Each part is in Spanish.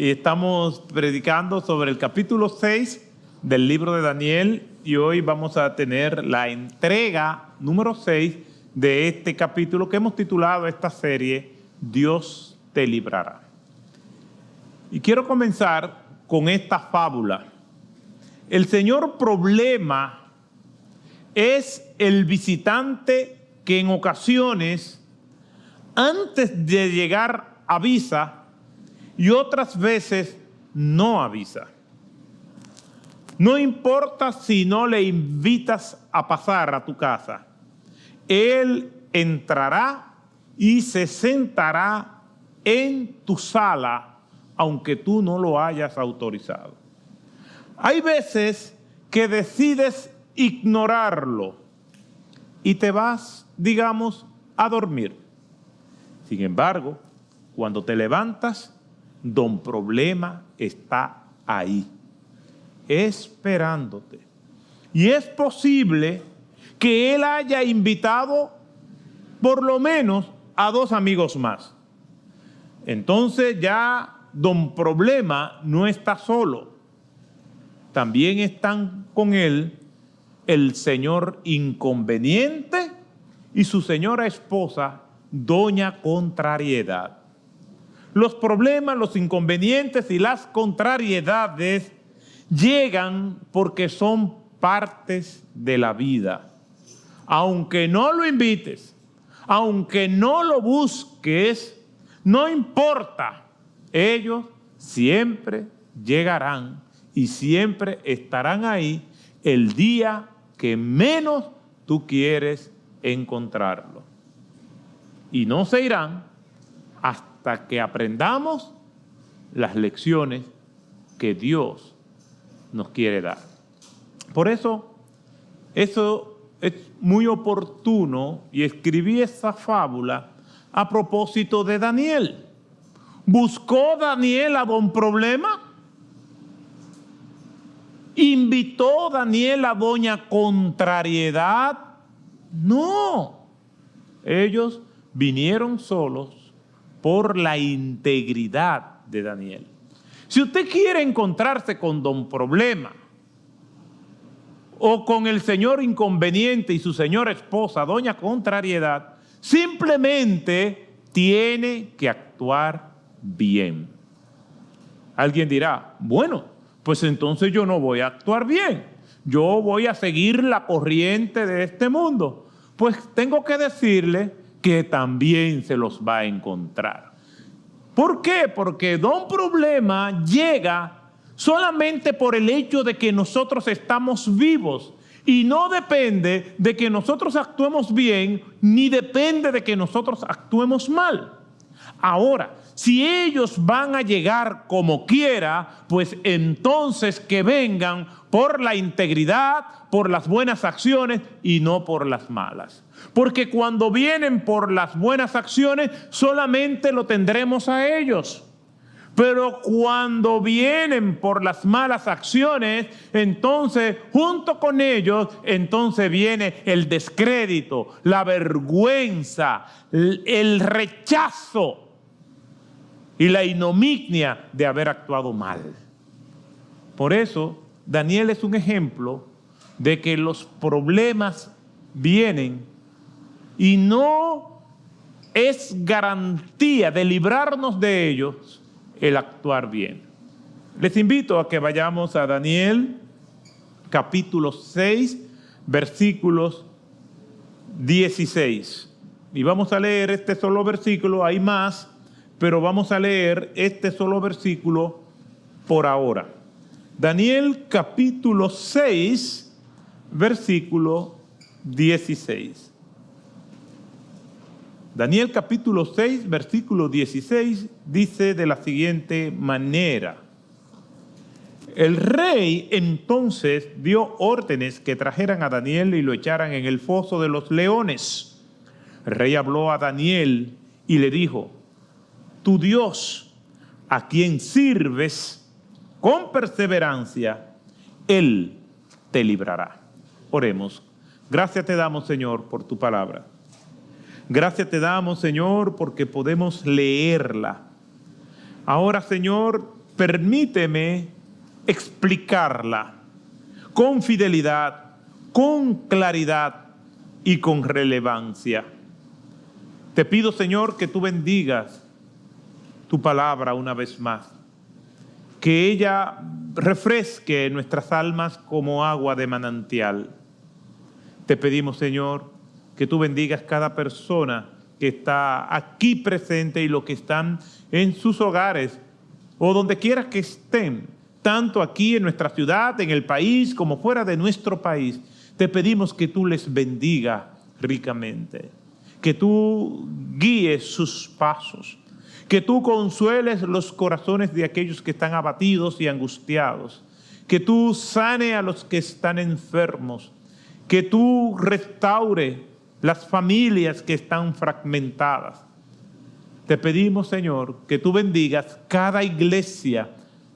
y estamos predicando sobre el capítulo 6 del libro de Daniel, y hoy vamos a tener la entrega número 6 de este capítulo que hemos titulado a esta serie Dios te librará. Y quiero comenzar con esta fábula. El señor problema es el visitante que en ocasiones, antes de llegar, avisa y otras veces no avisa. No importa si no le invitas a pasar a tu casa, él entrará y se sentará en tu sala, aunque tú no lo hayas autorizado. Hay veces que decides ignorarlo y te vas, digamos, a dormir. Sin embargo, cuando te levantas, don Problema está ahí, esperándote. Y es posible que él haya invitado por lo menos a 2 amigos más. Entonces ya don Problema no está solo. También están con él el señor Inconveniente y su señora esposa, doña Contrariedad. Los problemas, los inconvenientes y las contrariedades llegan porque son partes de la vida. Aunque no lo invites, aunque no lo busques, no importa, ellos siempre llegarán y siempre estarán ahí el día que menos tú quieres encontrarlo. Y no se irán hasta que aprendamos las lecciones que Dios nos quiere dar. Por eso es muy oportuno, y escribí esa fábula a propósito de Daniel. ¿Buscó Daniel a don Problema? ¿Invitó Daniel a doña Contrariedad? No. Ellos vinieron solos por la integridad de Daniel. Si usted quiere encontrarse con don Problema o con el señor Inconveniente y su señora esposa, doña Contrariedad, simplemente tiene que actuar bien. Alguien dirá, bueno, pues entonces yo no voy a actuar bien. Yo voy a seguir la corriente de este mundo. Pues tengo que decirle que también se los va a encontrar. ¿Por qué? Porque don Problema llega solamente por el hecho de que nosotros estamos vivos, y no depende de que nosotros actuemos bien, ni depende de que nosotros actuemos mal. Ahora, si ellos van a llegar como quiera, pues entonces que vengan por la integridad, por las buenas acciones y no por las malas. Porque cuando vienen por las buenas acciones, solamente lo tendremos a ellos. Pero cuando vienen por las malas acciones, entonces junto con ellos, entonces viene el descrédito, la vergüenza, el rechazo y la ignominia de haber actuado mal. Por eso, Daniel es un ejemplo de que los problemas vienen y no es garantía de librarnos de ellos el actuar bien. Les invito a que vayamos a Daniel, capítulo 6, versículos 16. Y vamos a leer este solo versículo, hay más, pero vamos a leer este solo versículo por ahora. Daniel, capítulo 6, versículo 16. Daniel capítulo 6, versículo 16, dice de la siguiente manera. El rey entonces dio órdenes que trajeran a Daniel y lo echaran en el foso de los leones. El rey habló a Daniel y le dijo, tu Dios, a quien sirves con perseverancia, Él te librará. Oremos. Gracias te damos, Señor, por tu palabra. Gracias te damos, Señor, porque podemos leerla. Ahora, Señor, permíteme explicarla con fidelidad, con claridad y con relevancia. Te pido, Señor, que tú bendigas tu palabra una vez más, que ella refresque nuestras almas como agua de manantial. Te pedimos, Señor, que tú bendigas cada persona que está aquí presente y los que están en sus hogares o donde quiera que estén, tanto aquí en nuestra ciudad, en el país, como fuera de nuestro país. Te pedimos que tú les bendiga ricamente, que tú guíes sus pasos, que tú consueles los corazones de aquellos que están abatidos y angustiados, que tú sane a los que están enfermos, que tú restaure las familias que están fragmentadas. Te pedimos, Señor, que tú bendigas cada iglesia,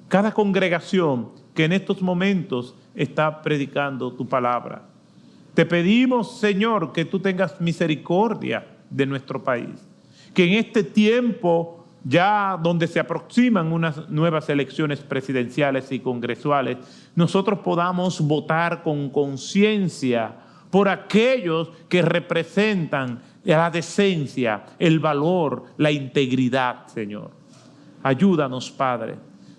cada congregación que en estos momentos está predicando tu palabra. Te pedimos, Señor, que tú tengas misericordia de nuestro país, que en este tiempo, ya donde se aproximan unas nuevas elecciones presidenciales y congresuales, nosotros podamos votar con conciencia por aquellos que representan la decencia, el valor, la integridad, Señor. Ayúdanos, Padre.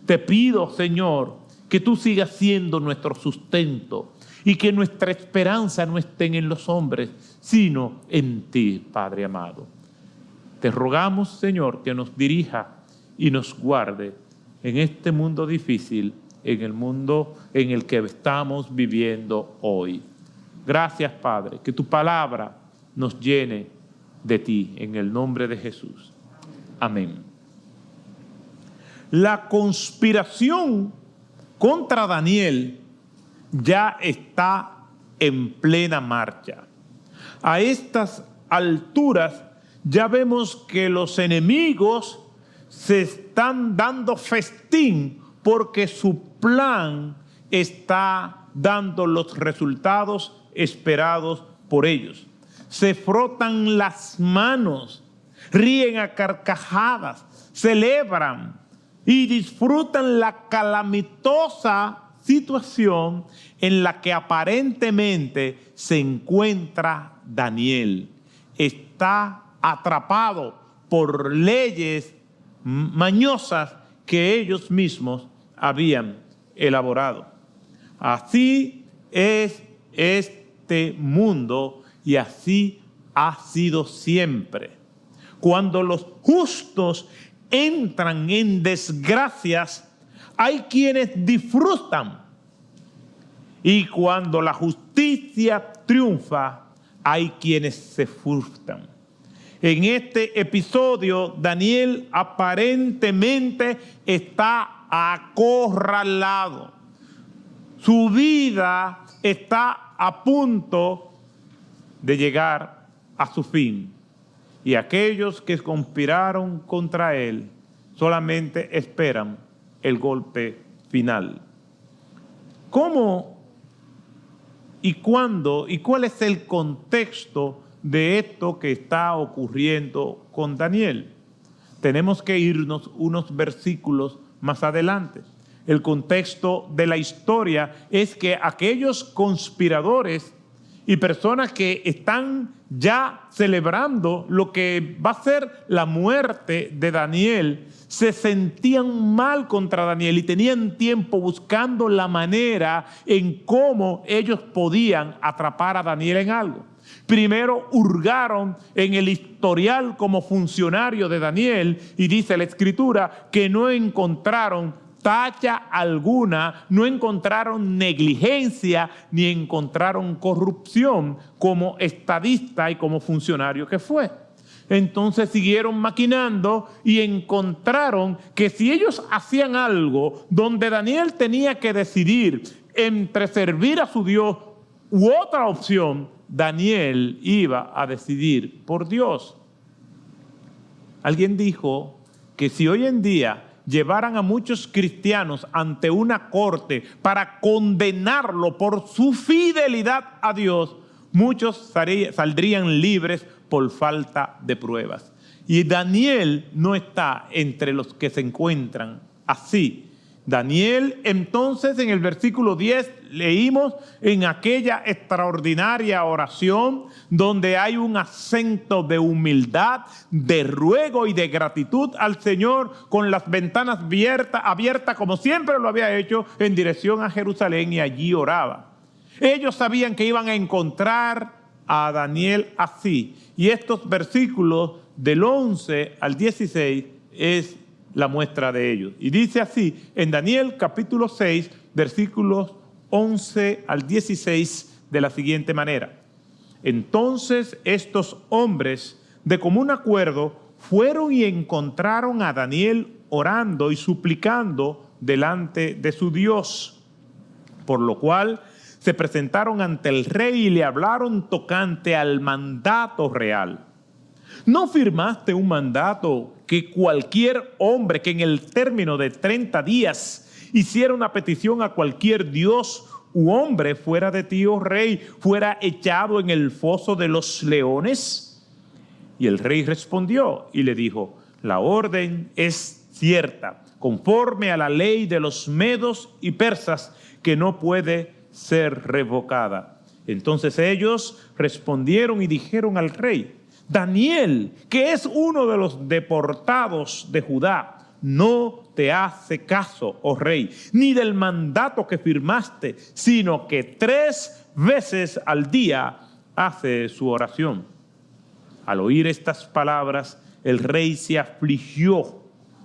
Te pido, Señor, que tú sigas siendo nuestro sustento y que nuestra esperanza no esté en los hombres, sino en ti, Padre amado. Te rogamos, Señor, que nos dirija y nos guarde en este mundo difícil, en el mundo en el que estamos viviendo hoy. Gracias, Padre, que tu palabra nos llene de ti, en el nombre de Jesús. Amén. La conspiración contra Daniel ya está en plena marcha. A estas alturas ya vemos que los enemigos se están dando festín porque su plan está dando los resultados esperados por ellos. Se frotan las manos, ríen a carcajadas, celebran y disfrutan la calamitosa situación en la que aparentemente se encuentra Daniel. Está atrapado por leyes mañosas que ellos mismos habían elaborado. Así es este mundo y así ha sido siempre. Cuando los justos entran en desgracias, hay quienes disfrutan. Y cuando la justicia triunfa, hay quienes se frustran. En este episodio, Daniel aparentemente está acorralado. Su vida está a punto de llegar a su fin. Y aquellos que conspiraron contra él solamente esperan el golpe final. ¿Cómo y cuándo y cuál es el contexto de esto que está ocurriendo con Daniel? Tenemos que irnos unos versículos más adelante. El contexto de la historia es que aquellos conspiradores y personas que están ya celebrando lo que va a ser la muerte de Daniel, se sentían mal contra Daniel y tenían tiempo buscando la manera en cómo ellos podían atrapar a Daniel en algo. Primero hurgaron en el historial como funcionario de Daniel y dice la Escritura que no encontraron tacha alguna, no encontraron negligencia ni encontraron corrupción como estadista y como funcionario que fue. Entonces siguieron maquinando y encontraron que si ellos hacían algo donde Daniel tenía que decidir entre servir a su Dios u otra opción, Daniel iba a decidir por Dios. Alguien dijo que si hoy en día llevaran a muchos cristianos ante una corte para condenarlo por su fidelidad a Dios, muchos saldrían libres por falta de pruebas. Y Daniel no está entre los que se encuentran así. Daniel, entonces, en el versículo 10, leímos en aquella extraordinaria oración donde hay un acento de humildad, de ruego y de gratitud al Señor, con las ventanas abiertas como siempre lo había hecho, en dirección a Jerusalén, y allí oraba. Ellos sabían que iban a encontrar a Daniel así, y estos versículos del 11 al 16 es la muestra de ellos. Y dice así, en Daniel capítulo 6, versículos 11 al 16, de la siguiente manera. Entonces estos hombres de común acuerdo fueron y encontraron a Daniel orando y suplicando delante de su Dios, por lo cual se presentaron ante el rey y le hablaron tocante al mandato real. ¿No firmaste un mandato que cualquier hombre que en el término de 30 días hiciera una petición a cualquier dios u hombre fuera de ti, oh rey, fuera echado en el foso de los leones? Y el rey respondió y le dijo, la orden es cierta, conforme a la ley de los medos y persas, que no puede ser revocada. Entonces ellos respondieron y dijeron al rey, Daniel, que es uno de los deportados de Judá, no te hace caso, oh rey, ni del mandato que firmaste, sino que 3 veces al día hace su oración. Al oír estas palabras, el rey se afligió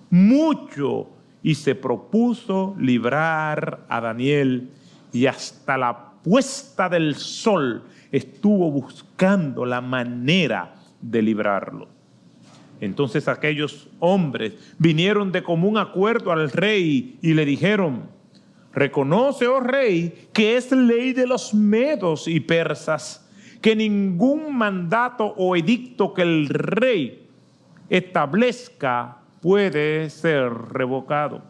mucho y se propuso librar a Daniel, y hasta la puesta del sol estuvo buscando la manera de librarlo. Entonces aquellos hombres vinieron de común acuerdo al rey y le dijeron, reconoce, oh rey, que es ley de los medos y persas, que ningún mandato o edicto que el rey establezca puede ser revocado.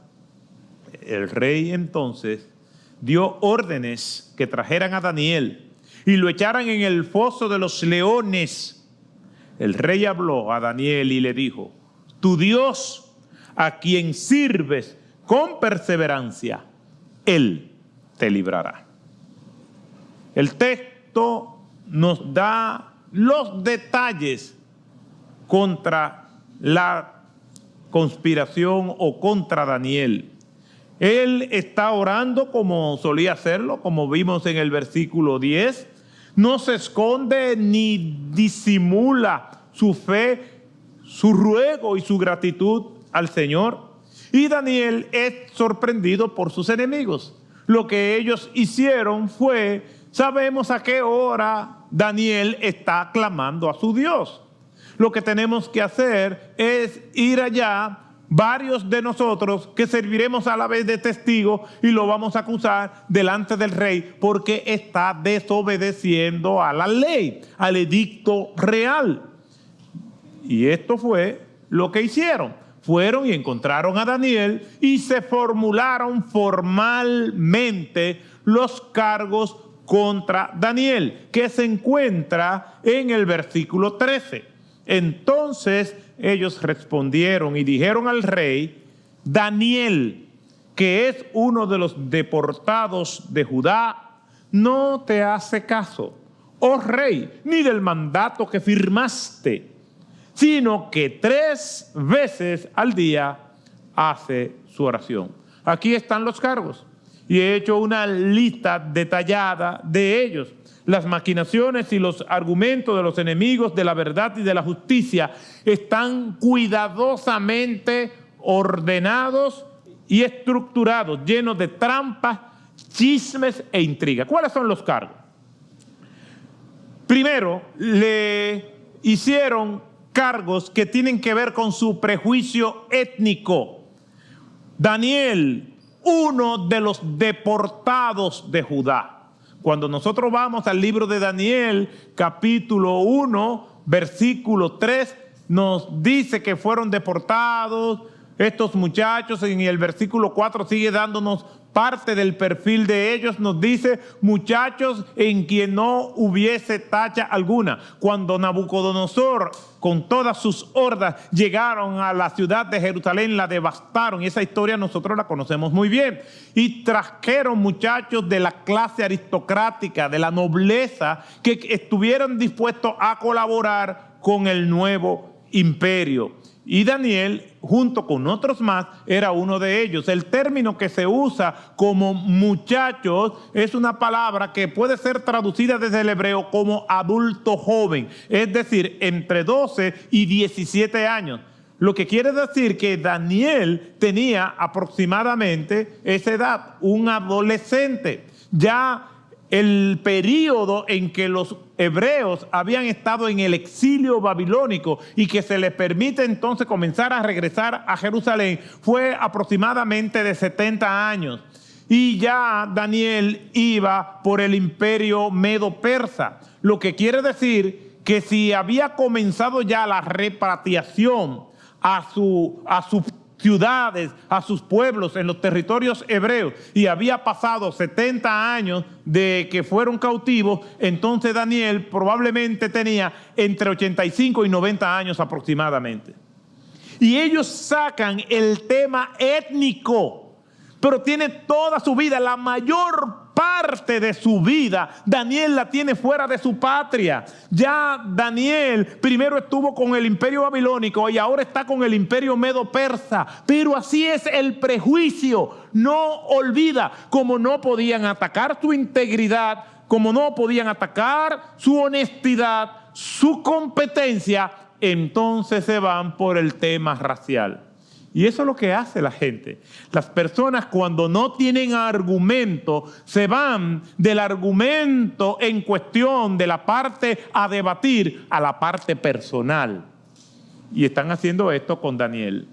El rey entonces dio órdenes que trajeran a Daniel y lo echaran en el foso de los leones. El rey habló a Daniel y le dijo, tu Dios, a quien sirves con perseverancia, Él te librará. El texto nos da los detalles contra la conspiración o contra Daniel. Él está orando como solía hacerlo, como vimos en el versículo 10. No se esconde ni disimula su fe, su ruego y su gratitud al Señor. Y Daniel es sorprendido por sus enemigos. Lo que ellos hicieron fue, sabemos a qué hora Daniel está clamando a su Dios. Lo que tenemos que hacer es ir allá, varios de nosotros que serviremos a la vez de testigo, y lo vamos a acusar delante del rey porque está desobedeciendo a la ley, al edicto real. Y esto fue lo que hicieron. Fueron y encontraron a Daniel y se formularon formalmente los cargos contra Daniel, que se encuentra en el versículo 13. Entonces ellos respondieron y dijeron al rey, Daniel, que es uno de los deportados de Judá, no te hace caso, oh rey, ni del mandato que firmaste, sino que 3 veces al día hace su oración. Aquí están los cargos y he hecho una lista detallada de ellos. Las maquinaciones y los argumentos de los enemigos de la verdad y de la justicia están cuidadosamente ordenados y estructurados, llenos de trampas, chismes e intrigas. ¿Cuáles son los cargos? Primero, le hicieron cargos que tienen que ver con su prejuicio étnico. Daniel, uno de los deportados de Judá. Cuando nosotros vamos al libro de Daniel, capítulo 1, versículo 3, nos dice que fueron deportados estos muchachos. En el versículo 4 sigue dándonos parte del perfil de ellos nos dice: muchachos en quien no hubiese tacha alguna. Cuando Nabucodonosor con todas sus hordas llegaron a la ciudad de Jerusalén, la devastaron, y esa historia nosotros la conocemos muy bien, y trajeron muchachos de la clase aristocrática, de la nobleza, que estuvieron dispuestos a colaborar con el nuevo imperio. Y Daniel, junto con otros más, era uno de ellos. El término que se usa como muchachos es una palabra que puede ser traducida desde el hebreo como adulto joven, es decir, entre 12 y 17 años. Lo que quiere decir que Daniel tenía aproximadamente esa edad, un adolescente. Ya el periodo en que los hebreos habían estado en el exilio babilónico y que se les permite entonces comenzar a regresar a Jerusalén fue aproximadamente de 70 años. Y ya Daniel iba por el imperio medo-persa, lo que quiere decir que si había comenzado ya la repatriación a sus ciudades, a sus pueblos en los territorios hebreos, y había pasado 70 años de que fueron cautivos, entonces Daniel probablemente tenía entre 85 y 90 años aproximadamente. Y ellos sacan el tema étnico, pero tiene toda su vida, la mayor parte de su vida, Daniel la tiene fuera de su patria. Ya Daniel primero estuvo con el imperio babilónico y ahora está con el imperio medo-persa. Pero así es el prejuicio. No olvida, como no podían atacar su integridad, como no podían atacar su honestidad, su competencia, entonces se van por el tema racial. Y eso es lo que hace la gente. Las personas, cuando no tienen argumento, se van del argumento en cuestión, de la parte a debatir, a la parte personal. Y están haciendo esto con Daniel.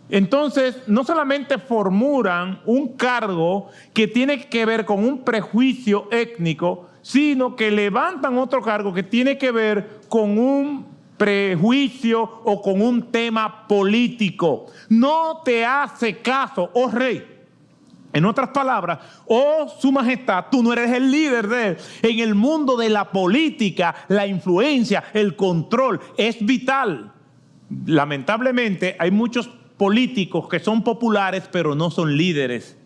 Entonces, no solamente formulan un cargo que tiene que ver con un prejuicio étnico, sino que levantan otro cargo que tiene que ver con un prejuicio o con un tema político. No te hace caso, oh rey. En otras palabras, oh su majestad, tú no eres el líder de él. En el mundo de la política, la influencia, el control es vital. Lamentablemente hay muchos políticos que son populares pero no son líderes.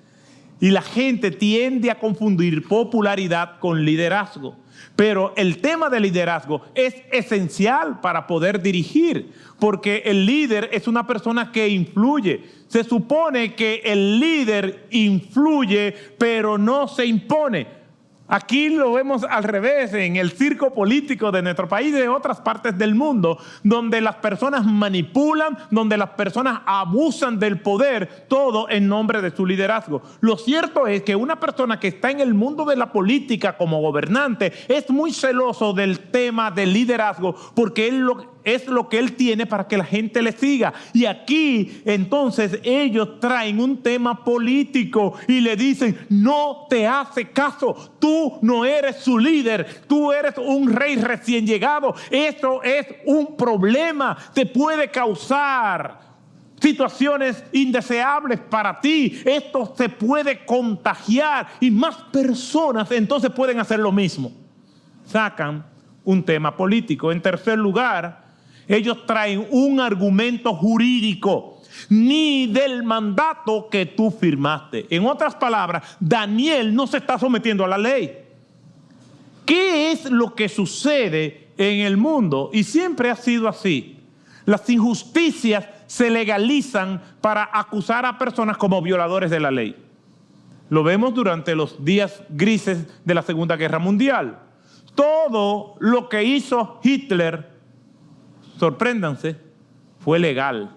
Y la gente tiende a confundir popularidad con liderazgo. Pero el tema del liderazgo es esencial para poder dirigir, porque el líder es una persona que influye. Se supone que el líder influye, pero no se impone. Aquí lo vemos al revés en el circo político de nuestro país y de otras partes del mundo, donde las personas manipulan, donde las personas abusan del poder, todo en nombre de su liderazgo. Lo cierto es que una persona que está en el mundo de la política como gobernante es muy celoso del tema del liderazgo, porque es lo que él tiene para que la gente le siga. Y aquí entonces ellos traen un tema político y le dicen: no te hace caso, tú no eres su líder, tú eres un rey recién llegado. Eso es un problema, te puede causar situaciones indeseables para ti. Esto se puede contagiar y más personas entonces pueden hacer lo mismo. Sacan un tema político. En tercer lugar, ellos traen un argumento jurídico, ni del mandato que tú firmaste. En otras palabras, Daniel no se está sometiendo a la ley. ¿Qué es lo que sucede en el mundo? Y siempre ha sido así. Las injusticias se legalizan para acusar a personas como violadores de la ley. Lo vemos durante los días grises de la Segunda Guerra Mundial. Todo lo que hizo Hitler, sorpréndanse, fue legal.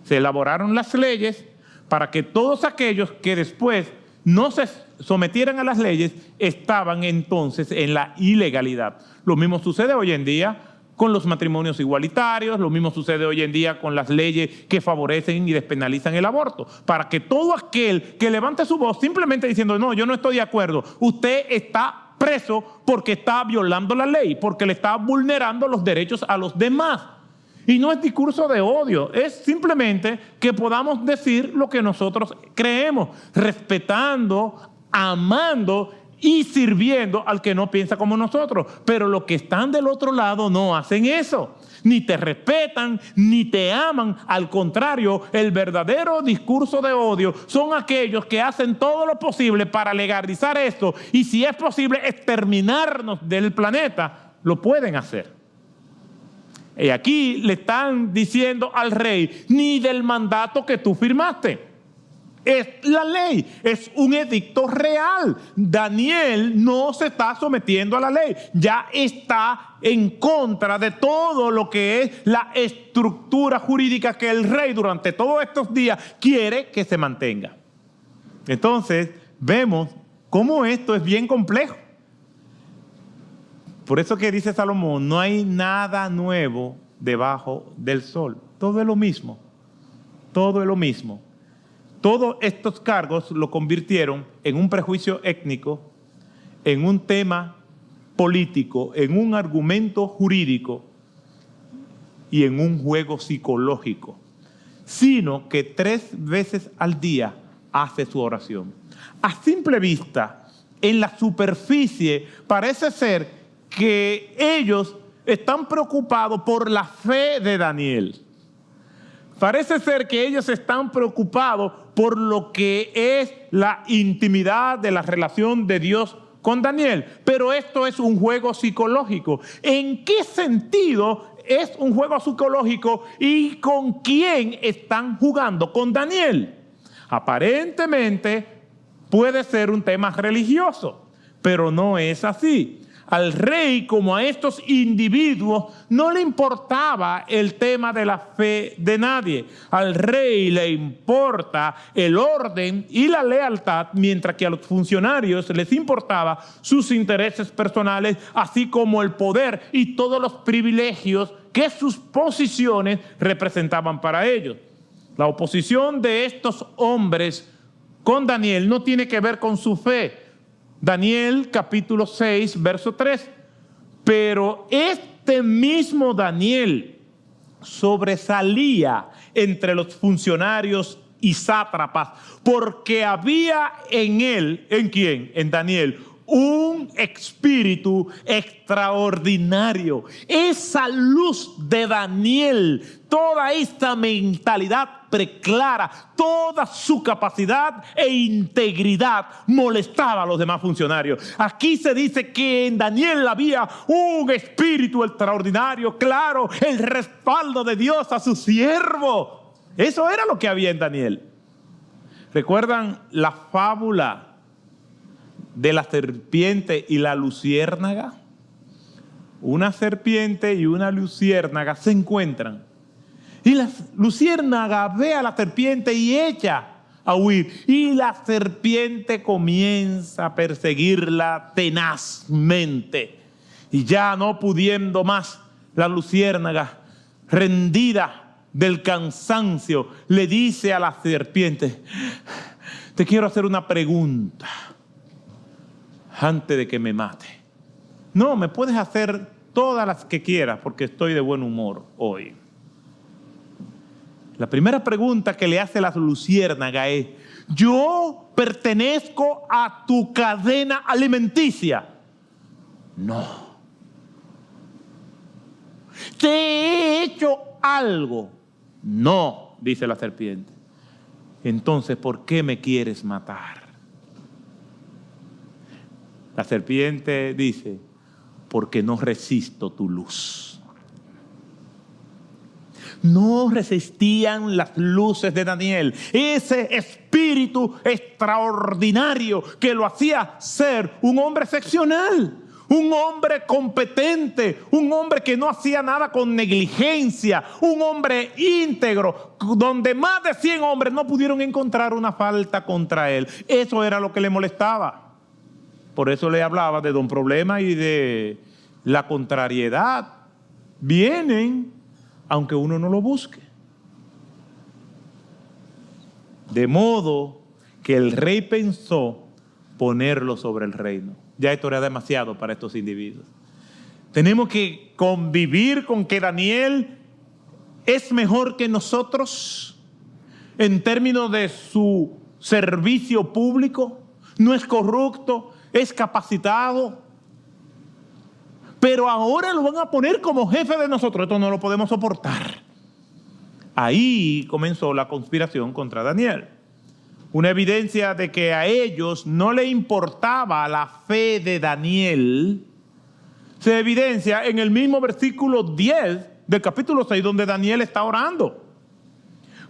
Se elaboraron las leyes para que todos aquellos que después no se sometieran a las leyes estaban entonces en la ilegalidad. Lo mismo sucede hoy en día con los matrimonios igualitarios, lo mismo sucede hoy en día con las leyes que favorecen y despenalizan el aborto. Para que todo aquel que levante su voz simplemente diciendo: no, yo no estoy de acuerdo, usted está preso porque está violando la ley, porque le está vulnerando los derechos a los demás. Y no es discurso de odio, es simplemente que podamos decir lo que nosotros creemos, respetando, amando y sirviendo al que no piensa como nosotros. Pero los que están del otro lado no hacen eso. Ni te respetan, ni te aman. Al contrario, el verdadero discurso de odio son aquellos que hacen todo lo posible para legalizar esto. Y si es posible exterminarnos del planeta, lo pueden hacer. Y aquí le están diciendo al rey, ni del mandato que tú firmaste. Es la ley, es un edicto real. Daniel no se está sometiendo a la ley, ya está en contra de todo lo que es la estructura jurídica que el rey durante todos estos días quiere que se mantenga. Entonces, vemos cómo esto es bien complejo. Por eso que dice Salomón, no hay nada nuevo debajo del sol. Todo es lo mismo. Todo es lo mismo. Todos estos cargos lo convirtieron en un prejuicio étnico, en un tema político, en un argumento jurídico y en un juego psicológico. Sino que 3 veces al día hace su oración. A simple vista, en la superficie, parece ser que ellos están preocupados por la fe de Daniel. Parece ser que ellos están preocupados por lo que es la intimidad de la relación de Dios con Daniel. Pero esto es un juego psicológico. ¿En qué sentido es un juego psicológico y con quién están jugando? Con Daniel. Aparentemente puede ser un tema religioso, pero no es así. Al rey, como a estos individuos, no le importaba el tema de la fe de nadie. Al rey le importa el orden y la lealtad, mientras que a los funcionarios les importaba sus intereses personales, así como el poder y todos los privilegios que sus posiciones representaban para ellos. La oposición de estos hombres con Daniel no tiene que ver con su fe. Daniel capítulo 6, verso 3. Pero este mismo Daniel sobresalía entre los funcionarios y sátrapas, porque había en él, ¿en quién? En Daniel, un espíritu extraordinario. Esa luz de Daniel, toda esta mentalidad preclara, toda su capacidad e integridad molestaba a los demás funcionarios. Aquí se dice que en Daniel había un espíritu extraordinario, claro, el respaldo de Dios a su siervo. Eso era lo que había en Daniel. ¿Recuerdan la fábula de la serpiente y la luciérnaga? Una serpiente y una luciérnaga se encuentran. Y la luciérnaga ve a la serpiente y echa a huir. Y la serpiente comienza a perseguirla tenazmente. Y ya no pudiendo más, la luciérnaga, rendida del cansancio, le dice a la serpiente: te quiero hacer una pregunta antes de que me mate. No, me puedes hacer todas las que quieras porque estoy de buen humor hoy. La primera pregunta que le hace la luciérnaga es: ¿yo pertenezco a tu cadena alimenticia? No. ¿Te he hecho algo? No, dice la serpiente. Entonces, ¿por qué me quieres matar? La serpiente dice: porque no resisto tu luz. No resistían las luces de Daniel, ese espíritu extraordinario que lo hacía ser un hombre excepcional, un hombre competente, un hombre que no hacía nada con negligencia, un hombre íntegro, donde más de 100 hombres no pudieron encontrar una falta contra él. Eso era lo que le molestaba. Por eso le hablaba de don problema y de la contrariedad. Vienen aunque uno no lo busque. De modo que el rey pensó ponerlo sobre el reino. Ya esto era demasiado para estos individuos. Tenemos que convivir con que Daniel es mejor que nosotros en términos de su servicio público, no es corrupto, es capacitado, pero ahora lo van a poner como jefe de nosotros. Esto no lo podemos soportar. Ahí comenzó la conspiración contra Daniel. Una evidencia de que a ellos no le importaba la fe de Daniel se evidencia en el mismo versículo 10 del capítulo 6, donde Daniel está orando.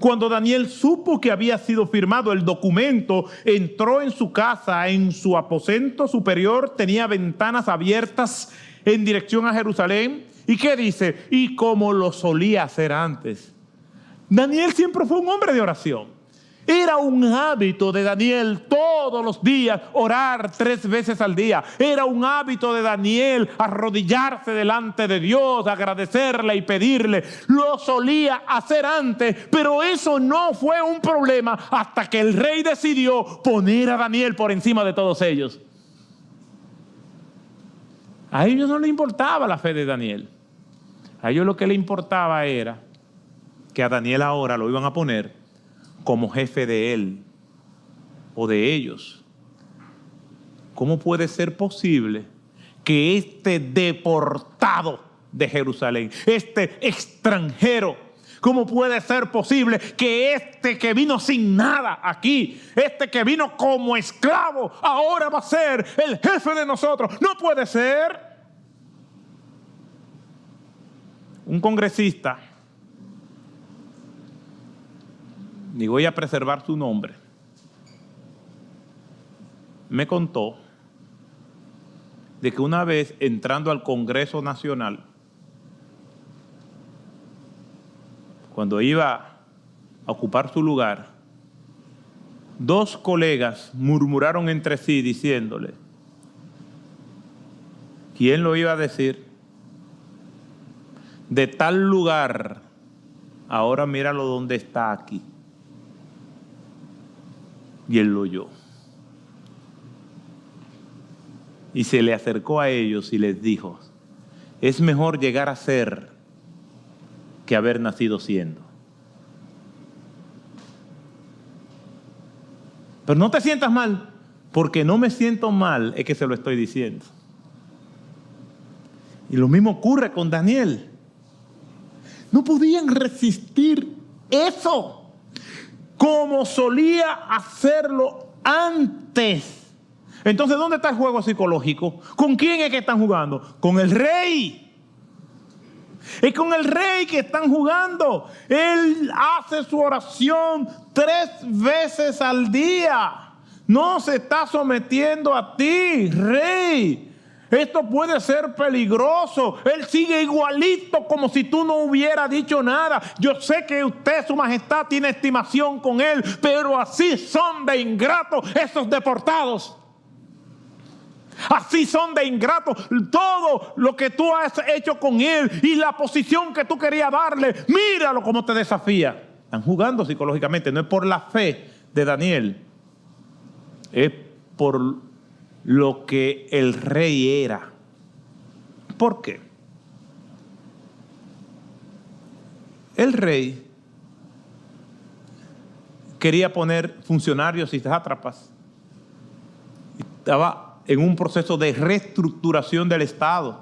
Cuando Daniel supo que había sido firmado el documento, entró en su casa, en su aposento superior, tenía ventanas abiertas en dirección a Jerusalén. ¿Y qué dice? Y como lo solía hacer antes. Daniel siempre fue un hombre de oración. Era un hábito de Daniel todos los días orar 3 veces al día. Era un hábito de Daniel arrodillarse delante de Dios, agradecerle y pedirle. Lo solía hacer antes, pero eso no fue un problema hasta que el rey decidió poner a Daniel por encima de todos ellos. A ellos no les importaba la fe de Daniel. A ellos lo que les importaba era que a Daniel ahora lo iban a poner como jefe de él o de ellos. ¿Cómo puede ser posible que este deportado de Jerusalén, este extranjero, cómo puede ser posible que este que vino sin nada aquí, este que vino como esclavo, ahora va a ser el jefe de nosotros? No puede ser. Un congresista, ni voy a preservar su nombre, me contó de que una vez entrando al Congreso Nacional, cuando iba a ocupar su lugar, 2 colegas murmuraron entre sí diciéndole, ¿quién lo iba a decir? De tal lugar, ahora míralo donde está aquí. Y él lo oyó. Y se le acercó a ellos y les dijo, es mejor llegar a ser que haber nacido siendo. Pero no te sientas mal, porque no me siento mal, es que se lo estoy diciendo. Y lo mismo ocurre con Daniel. No podían resistir eso, como solía hacerlo antes. Entonces, ¿dónde está el juego psicológico? ¿Con quién es que están jugando? Con el rey. Es con el rey que están jugando. Él hace su oración 3 veces al día. No se está sometiendo a ti, rey. Esto puede ser peligroso. Él sigue igualito como si tú no hubieras dicho nada. Yo sé que usted, su majestad, tiene estimación con él, pero así son de ingratos esos deportados. Así son de ingratos. Todo lo que tú has hecho con él y la posición que tú querías darle, míralo cómo te desafía. Están jugando psicológicamente. No es por la fe de Daniel, es por lo que el rey era. ¿Por qué? El rey quería poner funcionarios y sátrapas. Estaba en un proceso de reestructuración del Estado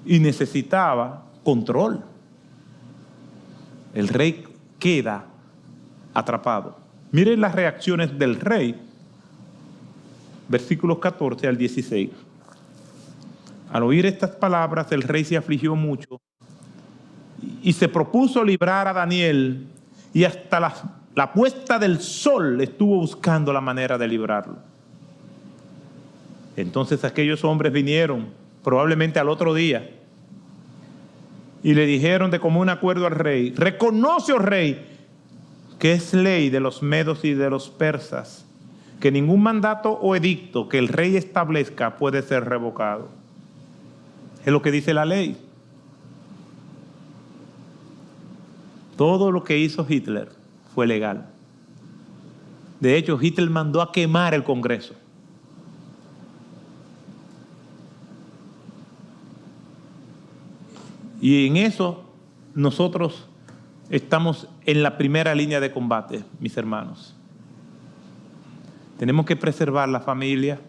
y necesitaba control. El rey queda atrapado. Miren las reacciones del rey. Versículos 14 al 16. Al oír estas palabras, el rey se afligió mucho y se propuso librar a Daniel, y hasta la puesta del sol estuvo buscando la manera de librarlo. Entonces aquellos hombres vinieron, probablemente al otro día, y le dijeron de común acuerdo al rey, reconoce, oh rey, que es ley de los medos y de los persas, que ningún mandato o edicto que el rey establezca puede ser revocado. Es lo que dice la ley. Todo lo que hizo Hitler fue legal. De hecho, Hitler mandó a quemar el Congreso. Y en eso nosotros estamos en la primera línea de combate, mis hermanos. Tenemos que preservar la familia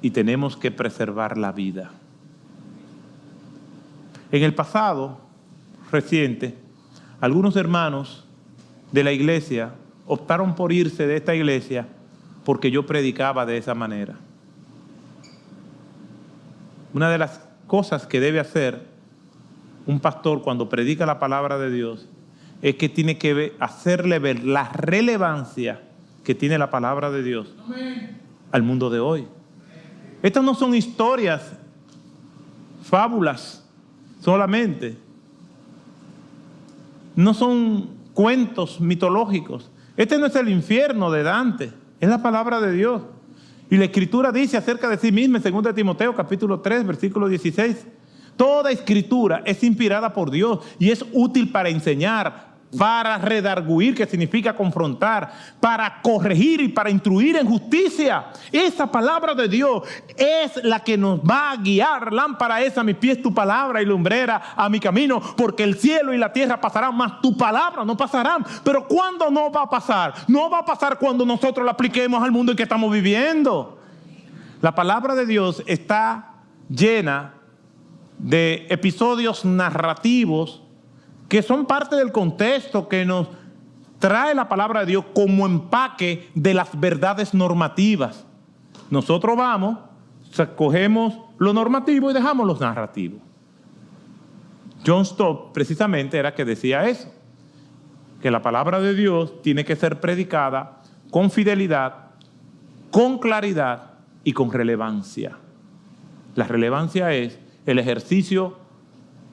y tenemos que preservar la vida. En el pasado reciente, algunos hermanos de la iglesia optaron por irse de esta iglesia porque yo predicaba de esa manera. Una de las cosas que debe hacer un pastor cuando predica la palabra de Dios es que tiene que hacerle ver la relevancia que tiene la palabra de Dios al mundo de hoy. Estas no son historias, fábulas solamente. No son cuentos mitológicos. Este no es el infierno de Dante, es la palabra de Dios. Y la Escritura dice acerca de sí misma en 2 Timoteo capítulo 3, versículo 16. Toda Escritura es inspirada por Dios y es útil para enseñar, para redarguir, que significa confrontar, para corregir y para instruir en justicia. Esa palabra de Dios es la que nos va a guiar. Lámpara es a mis pies tu palabra y lumbrera a mi camino, porque el cielo y la tierra pasarán, mas tu palabra no pasarán. Pero ¿cuándo no va a pasar? No va a pasar cuando nosotros la apliquemos al mundo en que estamos viviendo. La palabra de Dios está llena de episodios narrativos que son parte del contexto que nos trae la palabra de Dios como empaque de las verdades normativas. Nosotros vamos, cogemos lo normativo y dejamos los narrativos. John Stott precisamente era que decía eso, que la palabra de Dios tiene que ser predicada con fidelidad, con claridad y con relevancia. La relevancia es el ejercicio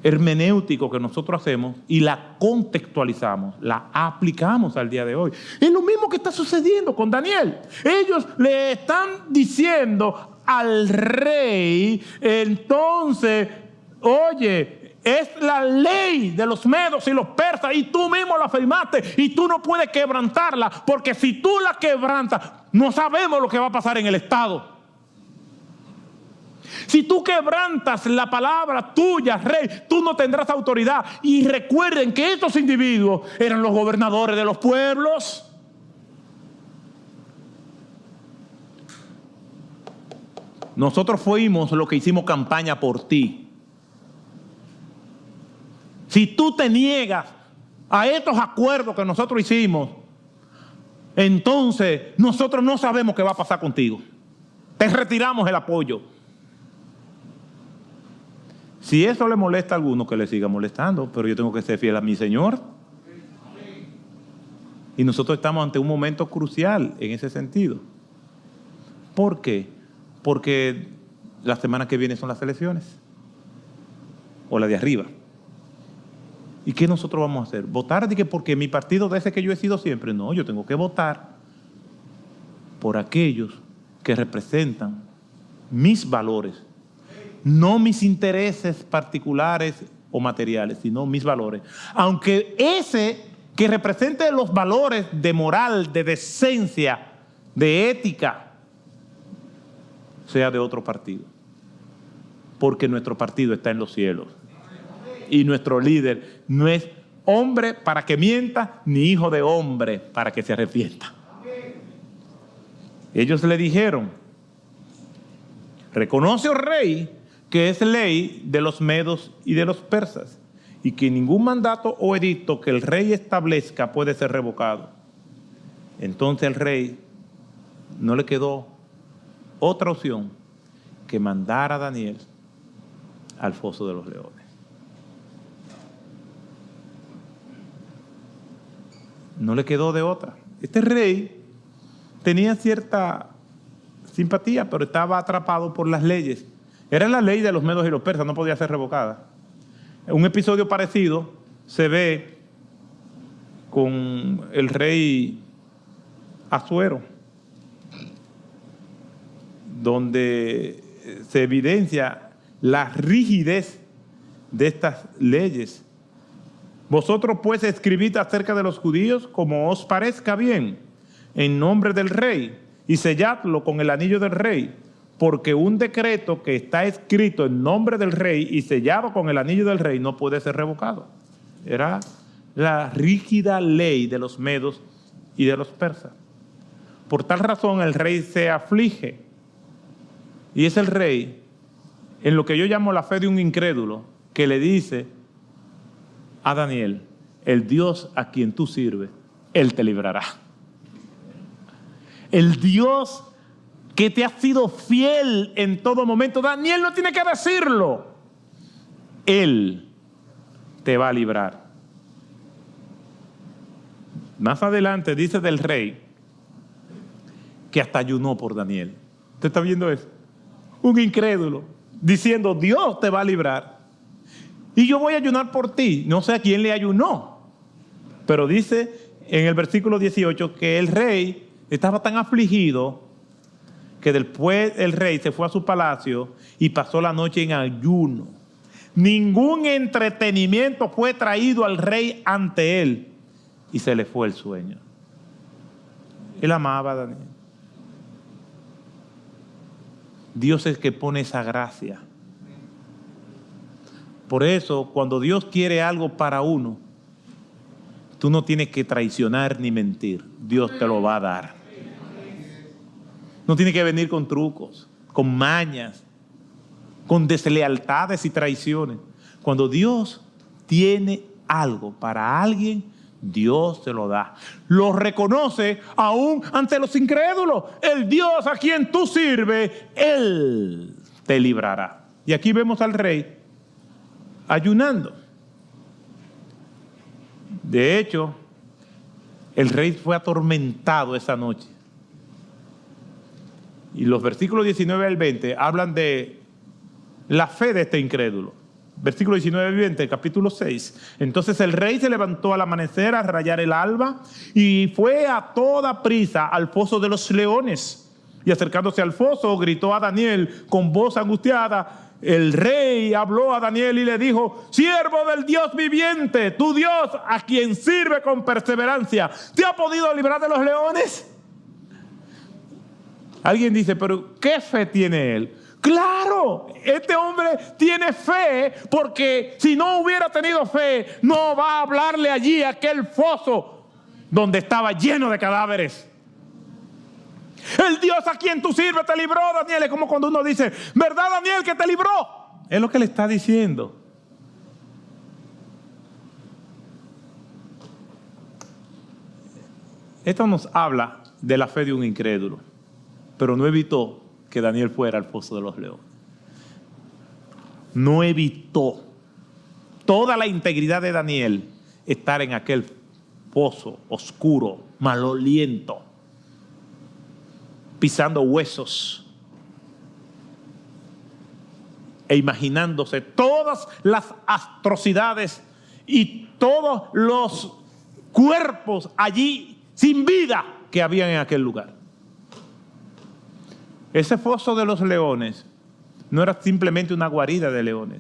hermenéutico que nosotros hacemos y la contextualizamos, la aplicamos al día de hoy. Es lo mismo que está sucediendo con Daniel. Ellos le están diciendo al rey, entonces, oye, es la ley de los medos y los persas y tú mismo la firmaste y tú no puedes quebrantarla, porque si tú la quebrantas, no sabemos lo que va a pasar en el Estado. Si tú quebrantas la palabra tuya, rey, tú no tendrás autoridad. Y recuerden que estos individuos eran los gobernadores de los pueblos. Nosotros fuimos los que hicimos campaña por ti. Si tú te niegas a estos acuerdos que nosotros hicimos, entonces nosotros no sabemos qué va a pasar contigo. Te retiramos el apoyo. Si eso le molesta a alguno, que le siga molestando, pero yo tengo que ser fiel a mi Señor. Y nosotros estamos ante un momento crucial en ese sentido. ¿Por qué? Porque la semana que viene son las elecciones. O la de arriba. ¿Y qué nosotros vamos a hacer? ¿Votar de que porque mi partido de ese que yo he sido siempre? No, yo tengo que votar por aquellos que representan mis valores. No mis intereses particulares o materiales, sino mis valores. Aunque ese que represente los valores de moral, de decencia, de ética, sea de otro partido. Porque nuestro partido está en los cielos. Y nuestro líder no es hombre para que mienta, ni hijo de hombre para que se arrepienta. Ellos le dijeron, reconoce, oh rey, que es ley de los medos y de los persas, y que ningún mandato o edicto que el rey establezca puede ser revocado. Entonces el rey no le quedó otra opción que mandar a Daniel al foso de los leones. No le quedó de otra. Este rey tenía cierta simpatía, pero estaba atrapado por las leyes. Era la ley de los medos y los persas, no podía ser revocada. Un episodio parecido se ve con el rey Asuero, donde se evidencia la rigidez de estas leyes. Vosotros pues escribid acerca de los judíos como os parezca bien, en nombre del rey, y selladlo con el anillo del rey, porque un decreto que está escrito en nombre del rey y sellado con el anillo del rey no puede ser revocado. Era la rígida ley de los medos y de los persas. Por tal razón el rey se aflige, y es el rey, en lo que yo llamo la fe de un incrédulo, que le dice a Daniel: el Dios a quien tú sirves, Él te librará. El Dios que te ha sido fiel en todo momento, Daniel no tiene que decirlo, Él te va a librar. Más adelante dice del rey que hasta ayunó por Daniel. ¿Usted está viendo eso? Un incrédulo diciendo: Dios te va a librar y yo voy a ayunar por ti. No sé a quién le ayunó, pero dice en el versículo 18 que el rey estaba tan afligido que después el rey se fue a su palacio y pasó la noche en ayuno. Ningún entretenimiento fue traído al rey ante él y se le fue el sueño. Él amaba a Daniel. Dios es el que pone esa gracia. Por eso, cuando Dios quiere algo para uno, tú no tienes que traicionar ni mentir. Dios te lo va a dar. No tienes que venir con trucos, con mañas, con deslealtades y traiciones. Cuando Dios tiene algo para alguien, Dios te lo da. Lo reconoce aún ante los incrédulos. El Dios a quien tú sirves, Él te librará. Y aquí vemos al rey ayunando. De hecho, el rey fue atormentado esa noche. Y los versículos 19 al 20 hablan de la fe de este incrédulo. Versículo 19 y 20, capítulo 6. Entonces el rey se levantó al amanecer a rayar el alba y fue a toda prisa al foso de los leones. Y acercándose al foso, gritó a Daniel con voz angustiada. El rey habló a Daniel y le dijo: siervo del Dios viviente, tu Dios a quien sirve con perseverancia, ¿te ha podido librar de los leones? Alguien dice: pero ¿qué fe tiene él? Claro, este hombre tiene fe, porque si no hubiera tenido fe, no va a hablarle allí a aquel foso donde estaba lleno de cadáveres. El Dios a quien tú sirves te libró, Daniel. Es como cuando uno dice: ¿verdad, Daniel, que te libró? Es lo que le está diciendo. Esto nos habla de la fe de un incrédulo, pero no evitó que Daniel fuera al foso de los leones. No evitó toda la integridad de Daniel estar en aquel pozo oscuro, maloliento, pisando huesos e imaginándose todas las atrocidades y todos los cuerpos allí sin vida que habían en aquel lugar. Ese foso de los leones no era simplemente una guarida de leones,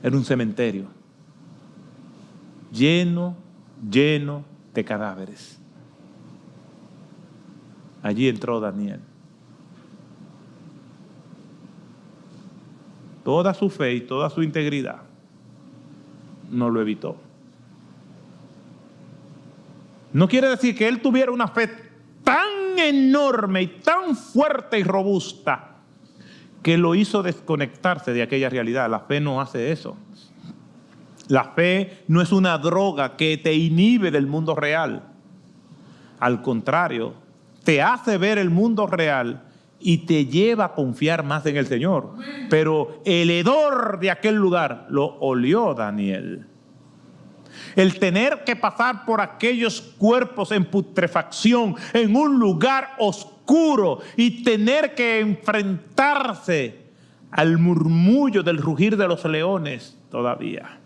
era un cementerio lleno de cadáveres. Allí entró Daniel. Toda su fe y toda su integridad no lo evitó. No quiere decir que él tuviera una fe tan enorme y tan fuerte y robusta que lo hizo desconectarse de aquella realidad. La fe no hace eso. La fe no es una droga que te inhibe del mundo real. Al contrario, te hace ver el mundo real y te lleva a confiar más en el Señor. Pero el hedor de aquel lugar lo olió Daniel. El tener que pasar por aquellos cuerpos en putrefacción, en un lugar oscuro, y tener que enfrentarse al murmullo del rugir de los leones todavía.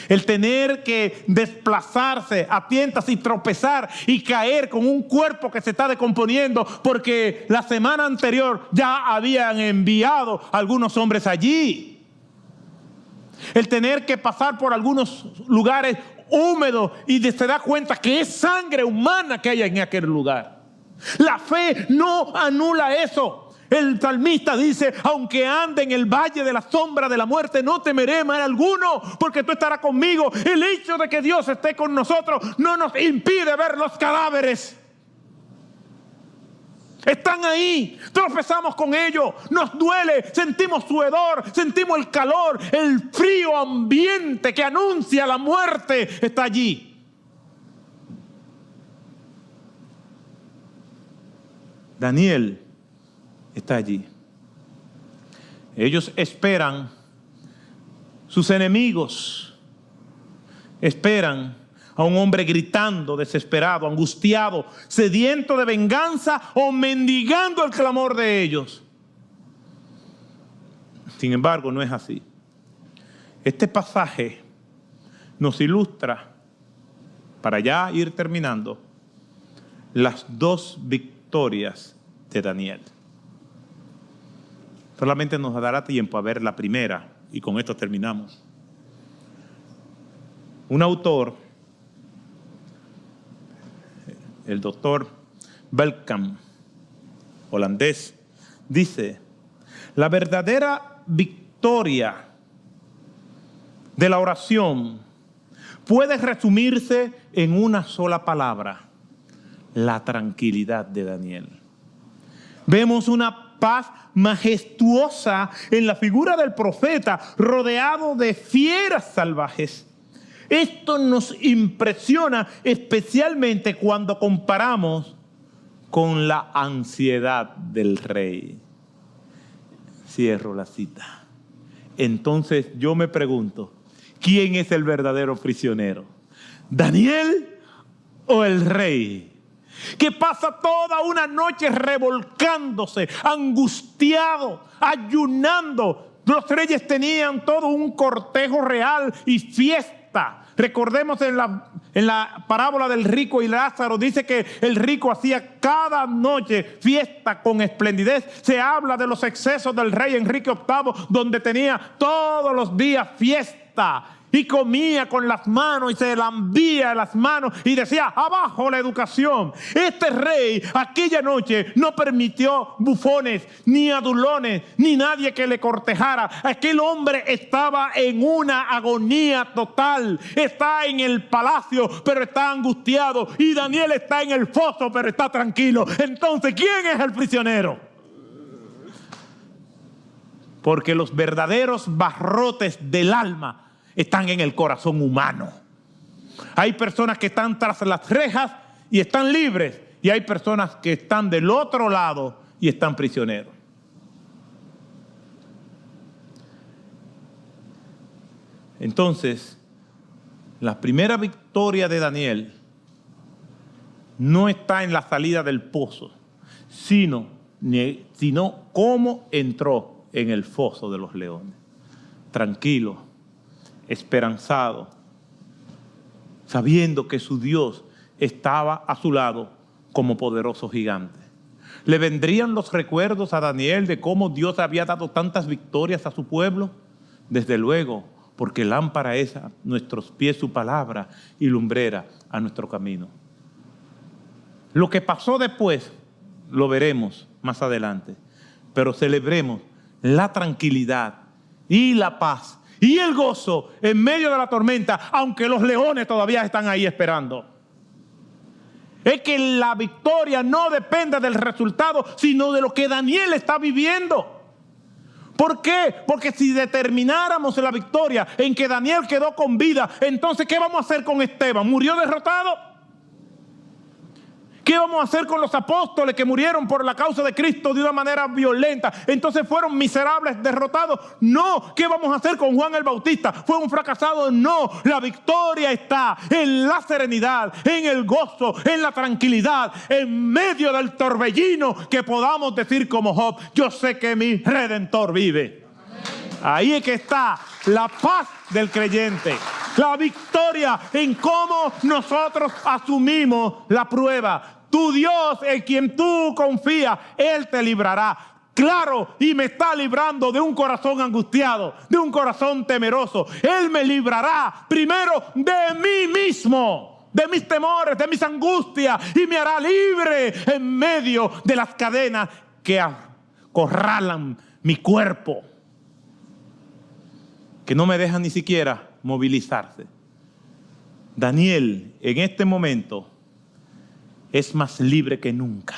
El tener que desplazarse a tientas y tropezar y caer con un cuerpo que se está descomponiendo porque la semana anterior ya habían enviado algunos hombres allí. El tener que pasar por algunos lugares húmedos y se da cuenta que es sangre humana que hay en aquel lugar. La fe no anula eso. El salmista dice, aunque ande en el valle de la sombra de la muerte, no temeré mal alguno, porque tú estarás conmigo. El hecho de que Dios esté con nosotros no nos impide ver los cadáveres. Están ahí, tropezamos con ellos, nos duele, sentimos su hedor, sentimos el calor, el frío ambiente que anuncia la muerte está allí. Daniel está allí. Ellos esperan, sus enemigos esperan a un hombre gritando, desesperado, angustiado, sediento de venganza o mendigando el clamor de ellos. Sin embargo, no es así. Este pasaje nos ilustra, para ya ir terminando, las dos victorias de Daniel. Solamente nos dará tiempo a ver la primera y con esto terminamos. Un autor, el doctor Belkamp, holandés, dice: la verdadera victoria de la oración puede resumirse en una sola palabra: la tranquilidad de Daniel. Vemos una paz majestuosa en la figura del profeta, rodeado de fieras salvajes. Esto nos impresiona especialmente cuando comparamos con la ansiedad del rey. Cierro la cita. Entonces yo me pregunto, ¿quién es el verdadero prisionero? ¿Daniel o el rey? Que pasa toda una noche revolcándose, angustiado, ayunando. Los reyes tenían todo un cortejo real y fiesta. Recordemos en la parábola del rico y Lázaro, dice que el rico hacía cada noche fiesta con esplendidez. Se habla de los excesos del rey Enrique VIII, donde tenía todos los días fiesta. Y comía con las manos y se lambía las manos y decía: abajo la educación. Este rey aquella noche no permitió bufones, ni adulones, ni nadie que le cortejara. Aquel hombre estaba en una agonía total. Está en el palacio, pero está angustiado. Y Daniel está en el foso, pero está tranquilo. Entonces, ¿quién es el prisionero? Porque los verdaderos barrotes del alma están en el corazón humano. Hay personas que están tras las rejas y están libres, y hay personas que están del otro lado y están prisioneros. Entonces, la primera victoria de Daniel no está en la salida del pozo, sino cómo entró en el foso de los leones. Tranquilo, esperanzado, sabiendo que su Dios estaba a su lado como poderoso gigante. ¿Le vendrían los recuerdos a Daniel de cómo Dios había dado tantas victorias a su pueblo? Desde luego, porque lámpara es a nuestros pies su palabra y lumbrera a nuestro camino. Lo que pasó después lo veremos más adelante, pero celebremos la tranquilidad y la paz y el gozo en medio de la tormenta, aunque los leones todavía están ahí esperando. Es que la victoria no depende del resultado, sino de lo que Daniel está viviendo. ¿Por qué? Porque si determináramos la victoria en que Daniel quedó con vida, entonces ¿qué vamos a hacer con Esteban? ¿Murió derrotado? ¿Qué vamos a hacer con los apóstoles que murieron por la causa de Cristo de una manera violenta? Entonces fueron miserables, derrotados. No. ¿Qué vamos a hacer con Juan el Bautista? ¿Fue un fracasado? No. La victoria está en la serenidad, en el gozo, en la tranquilidad, en medio del torbellino, que podamos decir como Job: yo sé que mi Redentor vive. Ahí es que está la paz del creyente, la victoria en cómo nosotros asumimos la prueba. Tu Dios, en quien tú confías, Él te librará. Claro, y me está librando de un corazón angustiado, de un corazón temeroso. Él me librará primero de mí mismo, de mis temores, de mis angustias, y me hará libre en medio de las cadenas que acorralan mi cuerpo, que no me dejan ni siquiera movilizarse. Daniel, en este momento, es más libre que nunca.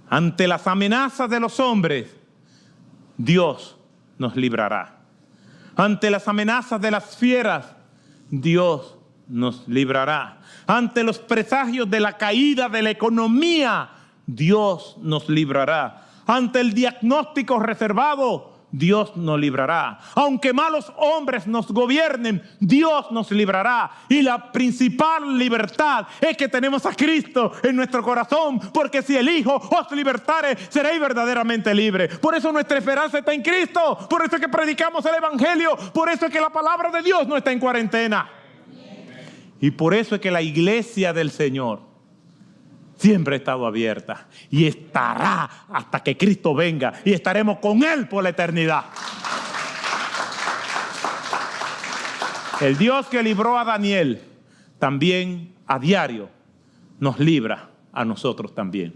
Ante las amenazas de los hombres, Dios nos librará. Ante las amenazas de las fieras, Dios nos librará. Ante los presagios de la caída de la economía, Dios nos librará. Ante el diagnóstico reservado, Dios nos librará. Aunque malos hombres nos gobiernen, Dios nos librará. Y la principal libertad es que tenemos a Cristo en nuestro corazón, porque si el Hijo os libertare, seréis verdaderamente libres. Por eso nuestra esperanza está en Cristo. Por eso es que predicamos el Evangelio. Por eso es que la palabra de Dios no está en cuarentena. Y por eso es que la iglesia del Señor siempre ha estado abierta y estará hasta que Cristo venga, y estaremos con Él por la eternidad. El Dios que libró a Daniel también a diario nos libra a nosotros también.